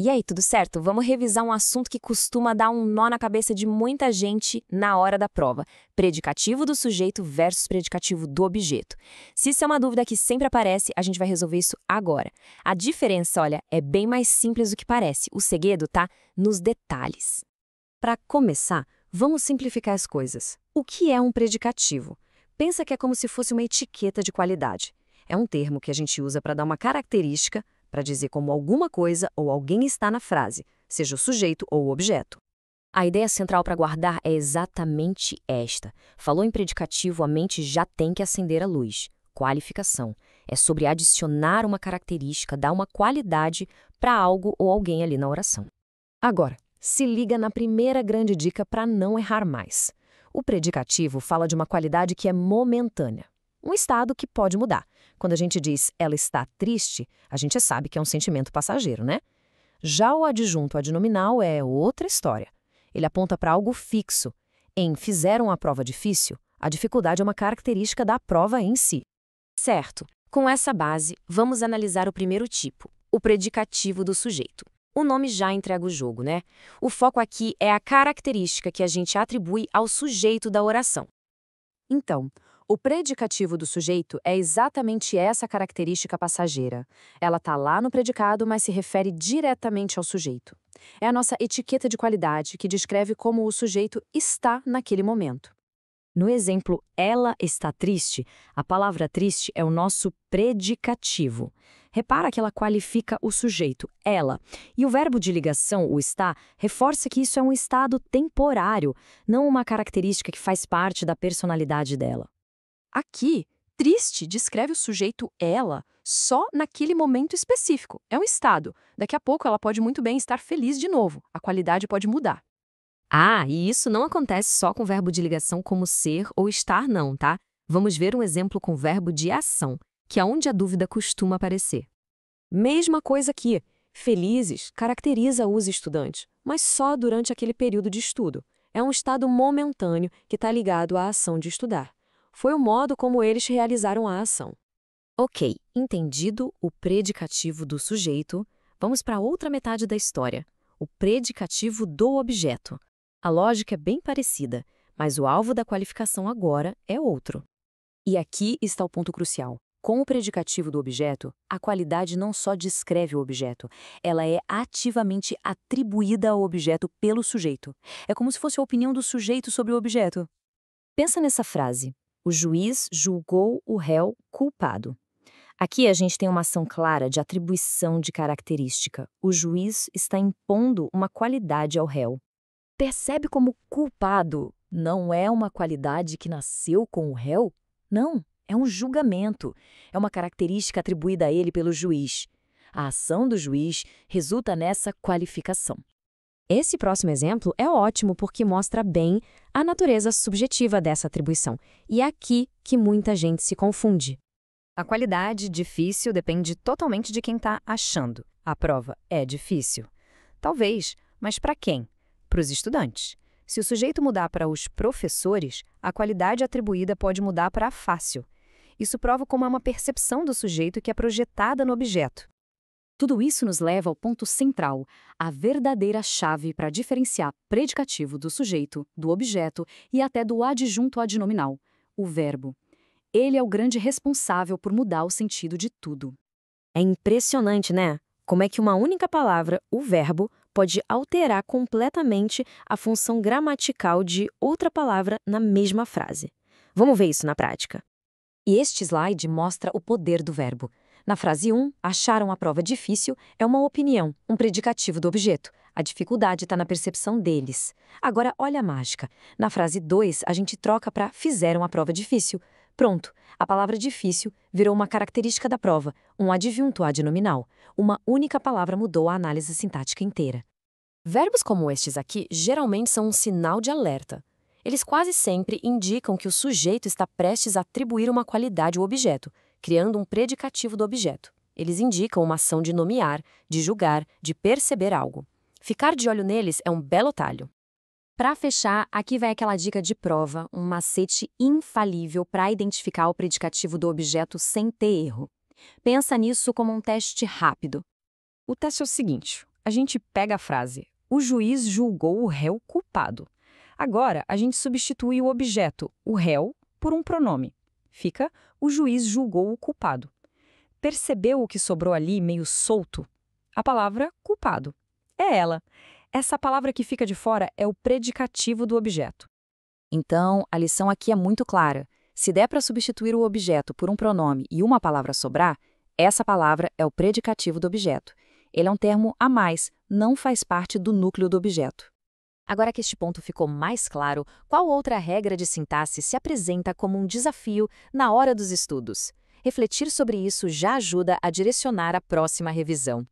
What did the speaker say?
E aí, tudo certo? Vamos revisar um assunto que costuma dar um nó na cabeça de muita gente na hora da prova: predicativo do sujeito versus predicativo do objeto. Se isso é uma dúvida que sempre aparece, a gente vai resolver isso agora. A diferença, olha, é bem mais simples do que parece. O segredo tá nos detalhes. Para começar, vamos simplificar as coisas. O que é um predicativo? Pensa que é como se fosse uma etiqueta de qualidade. É um termo que a gente usa para dar uma característica, para dizer como alguma coisa ou alguém está na frase, seja o sujeito ou o objeto. A ideia central para guardar é exatamente esta. Falou em predicativo, a mente já tem que acender a luz. Qualificação. É sobre adicionar uma característica, dar uma qualidade para algo ou alguém ali na oração. Agora, se liga na primeira grande dica para não errar mais. O predicativo fala de uma qualidade que é momentânea. Um estado que pode mudar. Quando a gente diz ela está triste, a gente sabe que é um sentimento passageiro, né? Já o adjunto adnominal é outra história. Ele aponta para algo fixo. Em fizeram a prova difícil, a dificuldade é uma característica da prova em si. Certo. Com essa base, vamos analisar o primeiro tipo, o predicativo do sujeito. O nome já entrega o jogo, né? O foco aqui é a característica que a gente atribui ao sujeito da oração. Então, o predicativo do sujeito é exatamente essa característica passageira. Ela está lá no predicado, mas se refere diretamente ao sujeito. É a nossa etiqueta de qualidade que descreve como o sujeito está naquele momento. No exemplo, ela está triste, a palavra triste é o nosso predicativo. Repara que ela qualifica o sujeito, ela. E o verbo de ligação, o está, reforça que isso é um estado temporário, não uma característica que faz parte da personalidade dela. Aqui, triste descreve o sujeito ela só naquele momento específico. É um estado. Daqui a pouco ela pode muito bem estar feliz de novo. A qualidade pode mudar. Ah, e isso não acontece só com o verbo de ligação como ser ou estar, não, tá? Vamos ver um exemplo com o verbo de ação, que é onde a dúvida costuma aparecer. Mesma coisa aqui. Felizes caracteriza os estudantes, mas só durante aquele período de estudo. É um estado momentâneo que está ligado à ação de estudar. Foi o modo como eles realizaram a ação. Ok, entendido o predicativo do sujeito, vamos para a outra metade da história, o predicativo do objeto. A lógica é bem parecida, mas o alvo da qualificação agora é outro. E aqui está o ponto crucial. Com o predicativo do objeto, a qualidade não só descreve o objeto, ela é ativamente atribuída ao objeto pelo sujeito. É como se fosse a opinião do sujeito sobre o objeto. Pensa nessa frase. O juiz julgou o réu culpado. Aqui a gente tem uma ação clara de atribuição de característica. O juiz está impondo uma qualidade ao réu. Percebe como culpado não é uma qualidade que nasceu com o réu? Não, é um julgamento. É uma característica atribuída a ele pelo juiz. A ação do juiz resulta nessa qualificação. Esse próximo exemplo é ótimo porque mostra bem a natureza subjetiva dessa atribuição. E é aqui que muita gente se confunde. A qualidade difícil depende totalmente de quem está achando. A prova é difícil? Talvez, mas para quem? Para os estudantes. Se o sujeito mudar para os professores, a qualidade atribuída pode mudar para fácil. Isso prova como é uma percepção do sujeito que é projetada no objeto. Tudo isso nos leva ao ponto central, a verdadeira chave para diferenciar predicativo do sujeito, do objeto e até do adjunto adnominal, o verbo. Ele é o grande responsável por mudar o sentido de tudo. É impressionante, né? Como é que uma única palavra, o verbo, pode alterar completamente a função gramatical de outra palavra na mesma frase. Vamos ver isso na prática. E este slide mostra o poder do verbo. Na frase 1, acharam a prova difícil é uma opinião, um predicativo do objeto. A dificuldade está na percepção deles. Agora, olha a mágica. Na frase 2, a gente troca para fizeram a prova difícil. Pronto, a palavra difícil virou uma característica da prova, um adjunto adnominal. Uma única palavra mudou a análise sintática inteira. Verbos como estes aqui geralmente são um sinal de alerta. Eles quase sempre indicam que o sujeito está prestes a atribuir uma qualidade ao objeto, criando um predicativo do objeto. Eles indicam uma ação de nomear, de julgar, de perceber algo. Ficar de olho neles é um belo atalho. Para fechar, aqui vai aquela dica de prova, um macete infalível para identificar o predicativo do objeto sem ter erro. Pensa nisso como um teste rápido. O teste é o seguinte: a gente pega a frase: o juiz julgou o réu culpado. Agora, a gente substitui o objeto, o réu, por um pronome. Fica: o juiz julgou o culpado. Percebeu o que sobrou ali meio solto? A palavra culpado. É ela. Essa palavra que fica de fora é o predicativo do objeto. Então, a lição aqui é muito clara. Se der para substituir o objeto por um pronome e uma palavra sobrar, essa palavra é o predicativo do objeto. Ele é um termo a mais, não faz parte do núcleo do objeto. Agora que este ponto ficou mais claro, qual outra regra de sintaxe se apresenta como um desafio na hora dos estudos? Refletir sobre isso já ajuda a direcionar a próxima revisão.